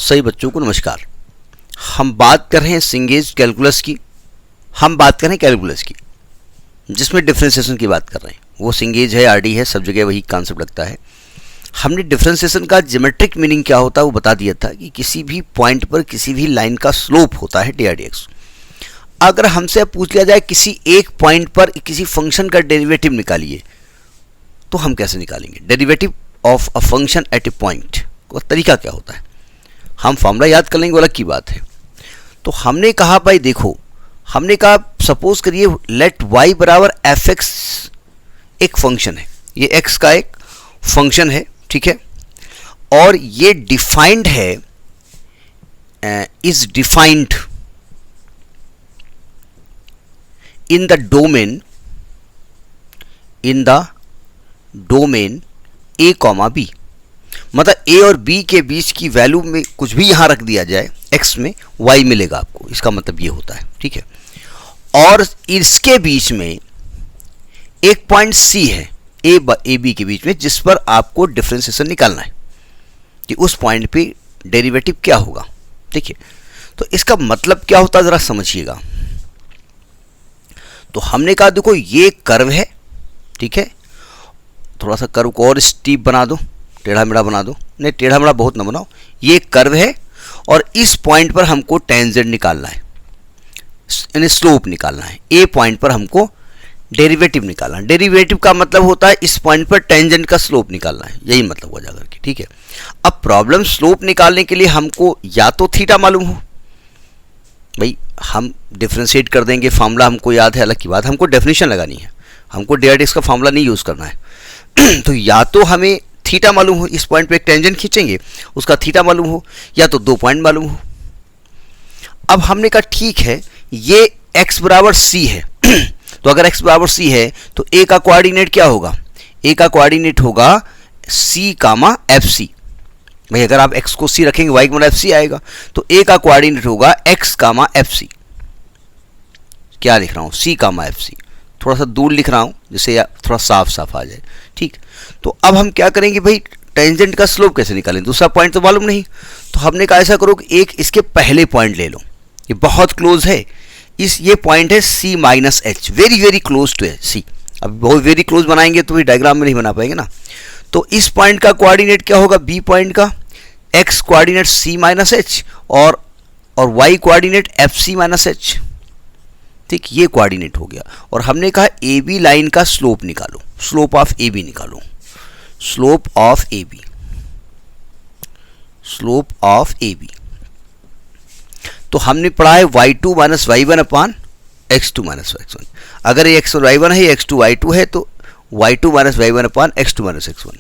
सभी बच्चों को नमस्कार। हम बात कर रहे हैं सिंगेज कैलकुलस की। हम बात कर रहे हैं कैलकुलस की जिसमें डिफरेंशिएशन की बात कर रहे हैं। वो सिंगेज है, आरडी है, सब जगह वही कॉन्सेप्ट लगता है। हमने डिफरेंशिएशन का ज्योमेट्रिक मीनिंग क्या होता है वो बता दिया था कि किसी भी पॉइंट पर किसी भी लाइन का स्लोप होता है डी आर डी एक्स। अगर हमसे पूछ लिया जाए किसी एक पॉइंट पर किसी फंक्शन का डेरिवेटिव निकालिए तो हम कैसे निकालेंगे? Derivative of a function at A point का तरीका क्या होता है? हम फॉर्मूला याद कर लेंगे, वो अलग की बात है। तो हमने कहा भाई देखो, हमने कहा सपोज करिए लेट y बराबर एफ एक्स एक फंक्शन है, ये x का एक फंक्शन है, ठीक है, और ये डिफाइंड है, is defined in the domain a comma b. मतलब a और b के बीच की वैल्यू में कुछ भी यहां रख दिया जाए x में y मिलेगा आपको, इसका मतलब ये होता है, ठीक है। और इसके बीच में एक पॉइंट c है a b के बीच में, जिस पर आपको डिफरेंशिएशन निकालना है कि उस पॉइंट पे डेरिवेटिव क्या होगा। देखिए तो इसका मतलब क्या होता है जरा समझिएगा। तो हमने कहा देखो ये कर्व है, ठीक है, थोड़ा सा कर्व को और स्टीप बना दो, टेढ़ा मेढ़ा बना दो, नहीं टेढ़ा मेढ़ा बहुत ना बनाओ। ये कर्व है और इस पॉइंट पर हमको टेंजेंट निकालना है, यानी स्लोप निकालना है। ए पॉइंट पर हमको डेरिवेटिव निकालना है। डेरिवेटिव का मतलब होता है इस पॉइंट पर टेंजेंट का स्लोप निकालना है, यही मतलब हो जाकर के, ठीक है। अब प्रॉब्लम स्लोप निकालने के लिए हमको या तो थीटा मालूम हो, भाई हम डिफ्रेंशिएट कर देंगे, फार्मूला हमको याद है, अलग की बात, हमको डेफिनेशन लगानी है, हमको डी आर डी एक्स का फार्मूला नहीं यूज़ करना है। तो या तो हमें थीटा मालूम हो, इस पॉइंट पे एक टेंजेंट खींचेंगे उसका थीटा मालूम हो, या तो दो पॉइंट मालूम हो। अब हमने कहा ठीक है ये x बराबर c है तो अगर x बराबर c है तो a का कोऑर्डिनेट क्या होगा? a का कोऑर्डिनेट होगा c कामा एफ सी। भाई अगर आप x को c रखेंगे y का एफ सी आएगा, तो a का कोऑर्डिनेट होगा x कामा एफ सी। क्या लिख रहा हूँ? c comma f c. थोड़ा सा दूर लिख रहा हूँ जिससे थोड़ा साफ साफ आ जाए, ठीक। तो अब हम क्या करेंगे भाई, टेंजेंट का स्लोप कैसे निकालें? दूसरा पॉइंट तो मालूम नहीं, तो हमने कहा ऐसा करो कि एक इसके पहले पॉइंट ले लो, ये बहुत क्लोज है, ये पॉइंट है c minus h, very very close to c। अब बहुत वेरी क्लोज बनाएंगे तो भी डायग्राम में नहीं बना पाएंगे ना। तो इस पॉइंट का कोऑर्डिनेट क्या होगा? b पॉइंट का x coordinate c minus h और y कोऑर्डिनेट एफ सी माइनस एच, ठीक, ये कोऑर्डिनेट हो गया। और हमने कहा ए बी लाइन का स्लोप निकालो, स्लोप ऑफ ए बी निकालो, slope of A B, slope of A B. तो हमने पढ़ा है y2 minus y1 upon x2 minus x1। अगर ये x1 y1 है, ये x2 y2 है, तो y2 minus y1 upon x2 minus x1।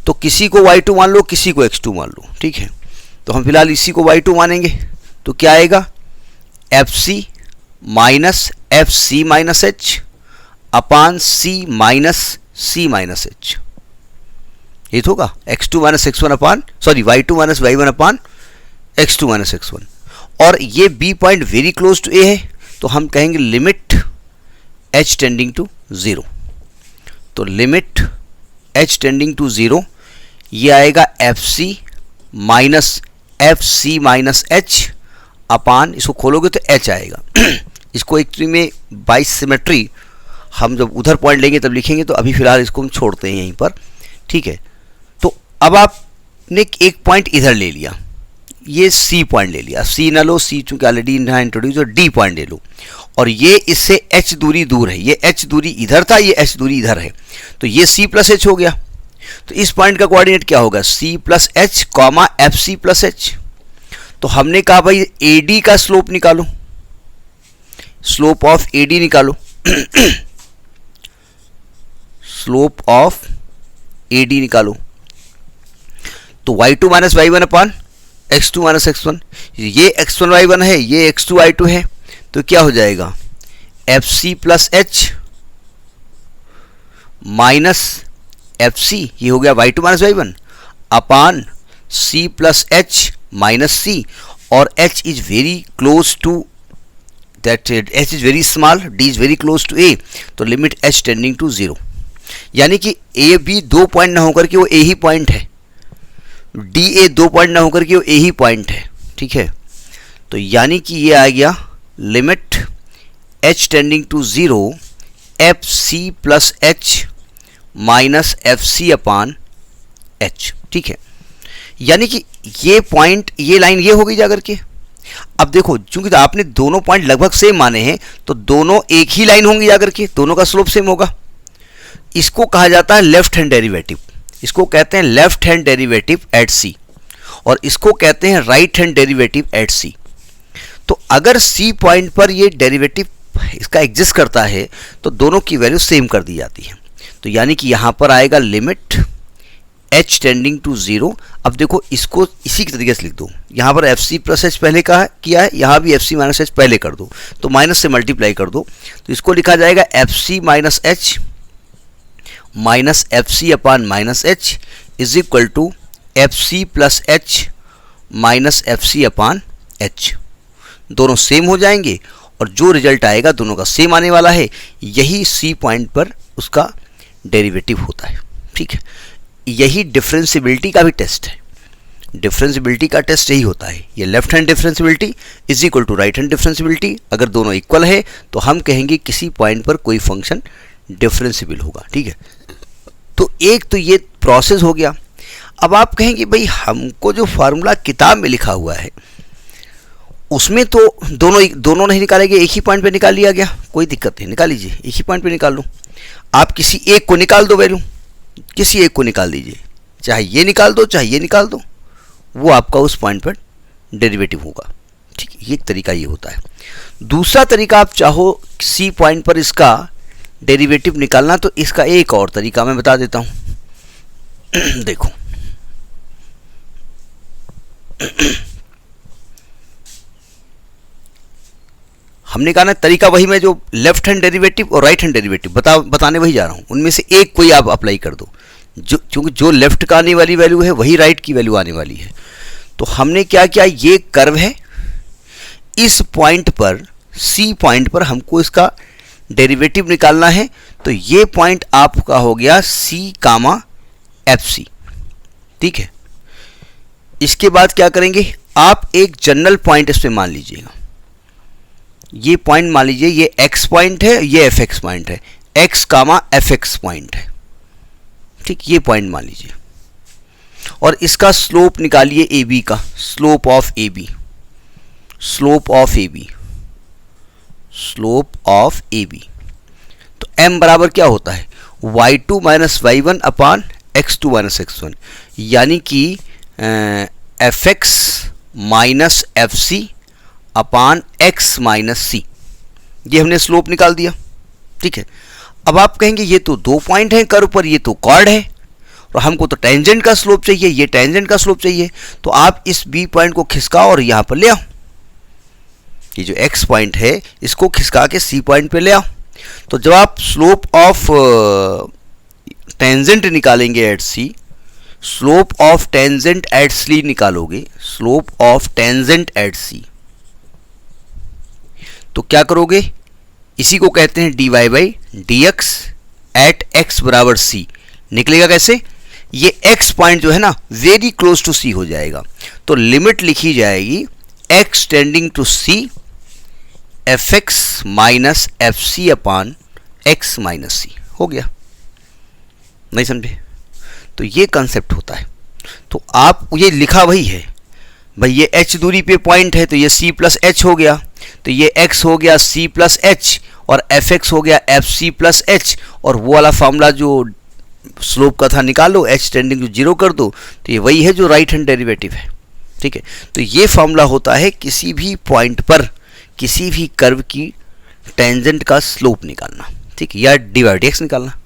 तो किसी को y2 मान लो, किसी को x2 मान लो, ठीक है। तो हम फिलहाल इसी को y2 मानेंगे, तो क्या आएगा? एफ सी minus F C minus H upon C minus H, ये तो होगा x2 minus x1 upon y2 minus y1 upon x2 minus x1। और ये b point very close to a है, तो हम कहेंगे लिमिट h टेंडिंग टू 0। तो लिमिट h टेंडिंग टू 0 ये आएगा एफ सी माइनस एच अपान, इसको खोलोगे तो h आएगा। इसको एक्चुअली में बाय सिमेट्री हम जब उधर पॉइंट लेंगे तब लिखेंगे, तो अभी फिलहाल इसको हम छोड़ते हैं यहीं पर, ठीक है। तो अब आपने एक पॉइंट इधर ले लिया, ये C पॉइंट ले लिया, C ना लो, C चूंकि ऑलरेडी यहाँ इंट्रोड्यूस, और D पॉइंट ले लो, और ये इससे H दूरी दूर है, ये H दूरी इधर था, ये H दूरी इधर है, तो ये C प्लस H हो गया। तो इस पॉइंट का कोऑर्डिनेट क्या होगा? C plus H comma f सी प्लस H। तो हमने कहा भाई AD का स्लोप निकालो, स्लोप ऑफ AD निकालो, स्लोप ऑफ AD निकालो। तो y2 minus y1 upon x2 minus x1, ये x1 y1 है, ये x2 y2 है, तो क्या हो जाएगा? F C plus H minus F c, ये हो गया y2 minus y1 upon c plus H minus c, और h is very close to that, h is very small, d is very close to a, तो limit h tending to 0। यानी कि A B दो point ना होकर के वो ए ही point है। डी ए 2 पॉइंट ना होकर के वो ए ही पॉइंट है, ठीक है। तो यानी कि ये आ गया limit h tending to 0 f C plus H minus F C upon h, ठीक है। यानी कि ये पॉइंट, ये लाइन ये हो गई जाकर के। अब देखो, चूंकि तो आपने दोनों पॉइंट लगभग सेम माने हैं तो दोनों एक ही लाइन होंगी जाकर के, दोनों का स्लोप सेम होगा। इसको कहा जाता है लेफ्ट हैंड डेरिवेटिव, इसको कहते हैं लेफ्ट हैंड डेरिवेटिव एट सी, और इसको कहते हैं right hand derivative eight C. तो अगर सी पॉइंट पर ये डेरिवेटिव इसका एग्जिस्ट करता है तो दोनों की वैल्यू सेम कर दी जाती है। तो यानी कि यहां पर आएगा लिमिट h टेंडिंग टू 0। अब देखो, इसको इसी के तरीके से लिख दो, यहाँ पर एफ सी प्लस एच पहले का है किया है, यहाँ भी एफ सी माइनस एच पहले कर दो, तो माइनस से मल्टीप्लाई कर दो, तो इसको लिखा जाएगा F C minus H minus F C upon minus H is equal to F C plus H minus F C upon H. दोनों सेम हो जाएंगे और जो रिजल्ट आएगा दोनों का सेम आने वाला है। यही सी पॉइंट पर उसका डेरिवेटिव होता है, ठीक है। यही डिफरेंशियबिलिटी का भी टेस्ट है, डिफरेंशियबिलिटी का टेस्ट यही होता है। ये left hand differentiability is equal to right hand differentiability. अगर दोनों इक्वल है तो हम कहेंगे किसी पॉइंट पर कोई फंक्शन डिफरेंशियबल होगा, ठीक है। तो एक तो ये प्रोसेस हो गया। अब आप कहेंगे भाई हमको जो फार्मूला किताब में लिखा हुआ है उसमें तो दोनों नहीं निकालेंगे, एक ही पॉइंट पे निकाल लिया गया, कोई दिक्कत नहीं, निकाल लीजिए, एक ही पॉइंट पे निकाल लो। आप किसी एक को निकाल दो वैल्यू, किसी एक को निकाल दीजिए, चाहे ये निकाल दो चाहे ये निकाल दो, वो आपका उस पॉइंट पर डेरिवेटिव होगा, ठीक है। ये एक तरीका ये होता है। दूसरा तरीका, आप चाहो सी पॉइंट पर इसका डेरिवेटिव निकालना, तो इसका एक और तरीका मैं बता देता हूं। देखो, हमने कहा ना तरीका वही, मैं जो लेफ्ट हैंड डेरिवेटिव और राइट हैंड डेरिवेटिव बताने वही जा रहा हूं, उनमें से एक कोई आप अप्लाई कर दो, क्योंकि जो लेफ्ट का आने वाली वैल्यू है वही राइट की वैल्यू आने वाली है। तो हमने क्या किया, ये कर्व है, इस पॉइंट पर सी पॉइंट पर हमको इसका डेरिवेटिव निकालना है। तो ये पॉइंट आपका हो गया सी कामा एफ सी, ठीक है। इसके बाद क्या करेंगे, आप एक जनरल पॉइंट इस पे मान लीजिएगा। ये पॉइंट मान लीजिए ये एक्स पॉइंट है, ये एफ एक्स पॉइंट है, X comma F X point है, ठीक। ये पॉइंट मान लीजिए और इसका स्लोप निकालिए ए बी का, slope of A B, slope of A B, slope of A B. तो m बराबर क्या होता है, y2 minus y1 upon x2 minus x1, यानी कि F X minus F C upon x minus C. ये हमने स्लोप निकाल दिया, ठीक है। अब आप कहेंगे ये तो दो पॉइंट हैं कर्व पर, ये तो कॉर्ड है और हमको तो टेंजेंट का स्लोप चाहिए, ये टेंजेंट का स्लोप चाहिए। तो आप इस बी पॉइंट को खिसकाओ और यहाँ पर ले आओ, ये जो x पॉइंट है इसको खिसका के सी पॉइंट पे ले आओ। तो जब आप स्लोप ऑफ टेंजेंट निकालेंगे at C, slope of tangent at C निकालोगे, slope of tangent at C, तो क्या करोगे, इसी को कहते हैं dy by D X at X बराबर सी। निकलेगा कैसे, ये x पॉइंट जो है ना वेरी क्लोज टू सी हो जाएगा, तो लिमिट लिखी जाएगी x tending to C F X minus F C upon X minus C. हो गया, नहीं समझे? तो ये कंसेप्ट होता है। तो आप ये लिखा वही है भाई, ये h दूरी पे पॉइंट है तो ये c प्लस एच हो गया, तो ये x हो गया c प्लस एच और एफ एक्स हो गया एफ सी प्लस एच, और वो वाला फॉर्मूला जो स्लोप का था निकालो, h टेंडिंग टू 0 कर दो, तो ये वही है जो राइट हैंड डेरिवेटिव है, ठीक है। तो ये फॉर्मूला होता है किसी भी पॉइंट पर किसी भी कर्व की टेंजेंट का स्लोप निकालना, ठीक है, या डी बाई डी एक्स निकालना।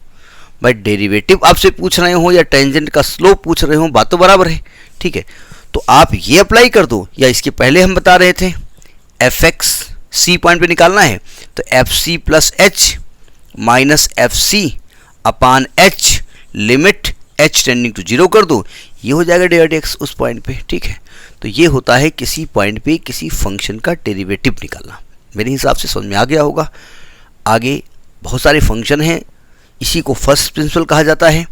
भाई डेरिवेटिव आपसे पूछ रहे हो या टेंजेंट का स्लोप पूछ रहे हो, बात तो बराबर है, ठीक है। तो आप ये अप्लाई कर दो, या इसके पहले हम बता रहे थे एफ एक्स सी पॉइंट पे निकालना है तो F C plus H minus F C upon H limit h tending to 0 कर दो, ये हो जाएगा डी बाई डी एक्स उस पॉइंट पे, ठीक है। तो ये होता है किसी पॉइंट पे किसी फंक्शन का डेरिवेटिव निकालना। मेरे हिसाब से समझ में आ गया होगा। आगे बहुत सारे फंक्शन हैं, इसी को फर्स्ट प्रिंसिपल कहा जाता है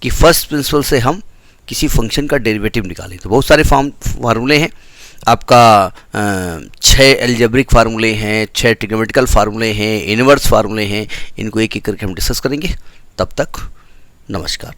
कि फर्स्ट प्रिंसिपल से हम किसी फंक्शन का डेरिवेटिव निकालें। तो बहुत सारे फार्मूले हैं, आपका 6 एल्जेब्रिक फार्मूले हैं, 6 ट्रिग्नोमेट्रिकल फार्मूले हैं, इनवर्स फार्मूले हैं। इनको एक एक करके हम डिस्कस करेंगे। तब तक नमस्कार।